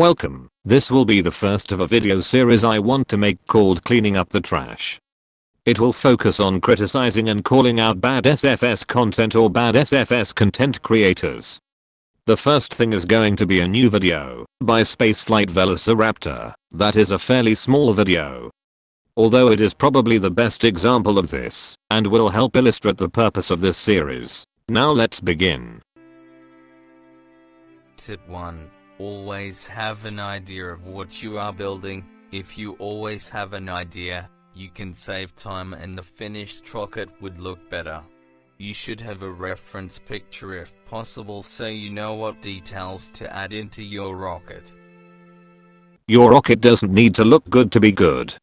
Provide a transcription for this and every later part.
Welcome, this will be the first of a video series I want to make called Cleaning Up the Trash. It will focus on criticizing and calling out bad SFS content or bad SFS content creators. The first thing is going to be a new video by Spaceflight Velociraptor. That is a fairly small video, although it is probably the best example of this and will help illustrate the purpose of this series. Now let's begin. Tip 1. Always have an idea of what you are building. If you always have an idea, you can save time and the finished rocket would look better. You should have a reference picture if possible so you know what details to add into your rocket. Your rocket doesn't need to look good to be good.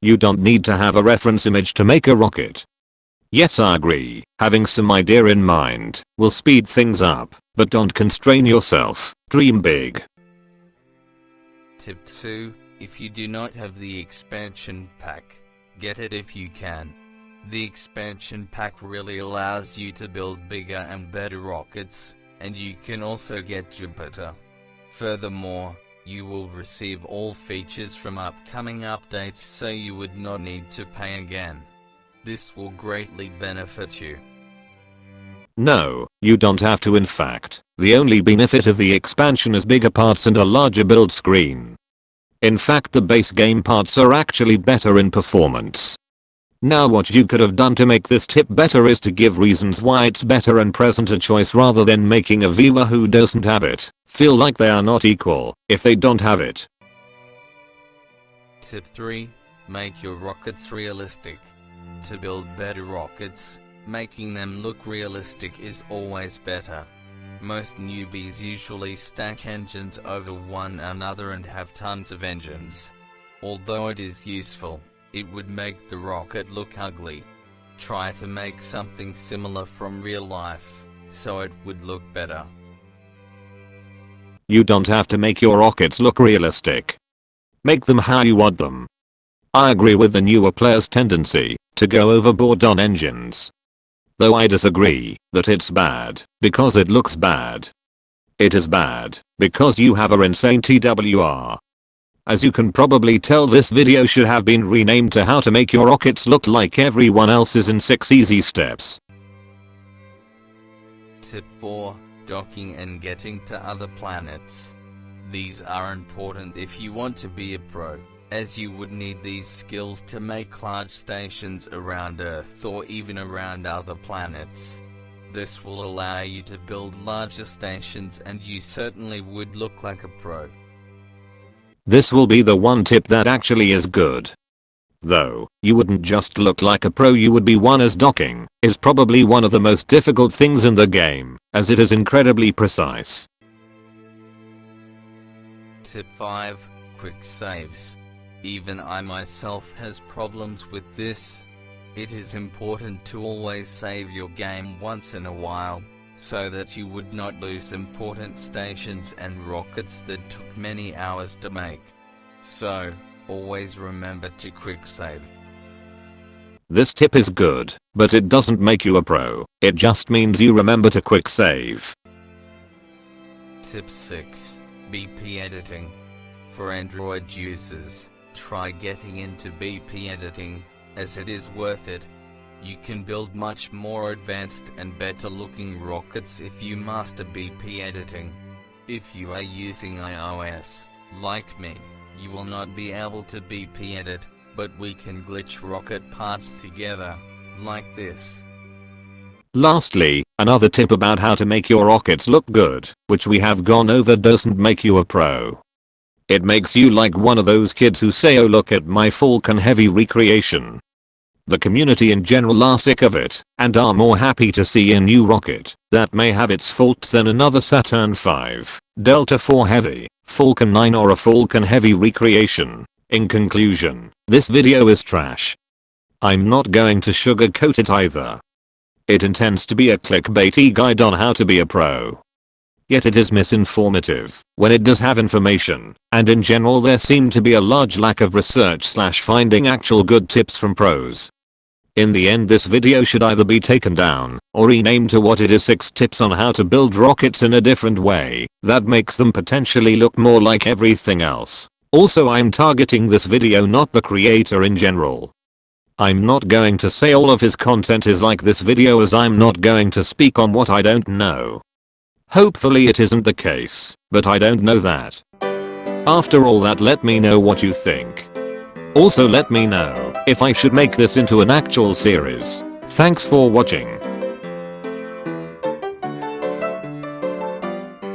You don't need to have a reference image to make a rocket. Yes, I agree, having some idea in mind will speed things up, but don't constrain yourself, dream big. Tip 2. If you do not have the expansion pack, get it if you can. The expansion pack really allows you to build bigger and better rockets, and you can also get Jupiter. Furthermore, you will receive all features from upcoming updates so you would not need to pay again. This will greatly benefit you. No, you don't have to. In fact, the only benefit of the expansion is bigger parts and a larger build screen. In fact, the base game parts are actually better in performance. Now what you could have done to make this tip better is to give reasons why it's better and present a choice rather than making a viewer who doesn't have it feel like they are not equal if they don't have it. Tip 3. Make your rockets realistic. To build better rockets, making them look realistic is always better. Most newbies usually stack engines over one another and have tons of engines. Although it is useful, it would make the rocket look ugly. Try to make something similar from real life, so it would look better. You don't have to make your rockets look realistic. Make them how you want them. I agree with the newer players' tendency to go overboard on engines, though I disagree that it's bad because it looks bad. It is bad because you have an insane TWR. As you can probably tell, this video should have been renamed to How to Make Your Rockets Look Like Everyone Else's in 6 Easy Steps. Tip 4. Docking and getting to other planets. These are important if you want to be a pro, as you would need these skills to make large stations around Earth or even around other planets. This will allow you to build larger stations and you certainly would look like a pro. This will be the one tip that actually is good. Though, you wouldn't just look like a pro, you would be one, as docking is probably one of the most difficult things in the game, as it is incredibly precise. Tip 5. Quick saves. Even I myself has problems with this. It is important to always save your game once in a while, so that you would not lose important stations and rockets that took many hours to make. So, always remember to quick save. This tip is good, but it doesn't make you a pro. It just means you remember to quick save. Tip 6. BP editing. For Android users, try getting into BP editing, as it is worth it. You can build much more advanced and better looking rockets if you master BP editing. If you are using iOS, like me, you will not be able to BP edit, but we can glitch rocket parts together, like this. Lastly, another tip about how to make your rockets look good, which we have gone over, doesn't make you a pro. It makes you like one of those kids who say, "Oh, look at my Falcon Heavy recreation." The community in general are sick of it and are more happy to see a new rocket that may have its faults than another Saturn V, Delta IV Heavy, Falcon 9 or a Falcon Heavy recreation. In conclusion, this video is trash. I'm not going to sugarcoat it either. It intends to be a clickbaity guide on how to be a pro. Yet it is misinformative when it does have information, and in general there seem to be a large lack of research / finding actual good tips from pros. In the end, this video should either be taken down or renamed to what it is: 6 tips on how to build rockets in a different way that makes them potentially look more like everything else. Also, I'm targeting this video, not the creator in general. I'm not going to say all of his content is like this video, as I'm not going to speak on what I don't know. Hopefully it isn't the case, but I don't know that. After all that, let me know what you think. Also let me know if I should make this into an actual series. Thanks for watching.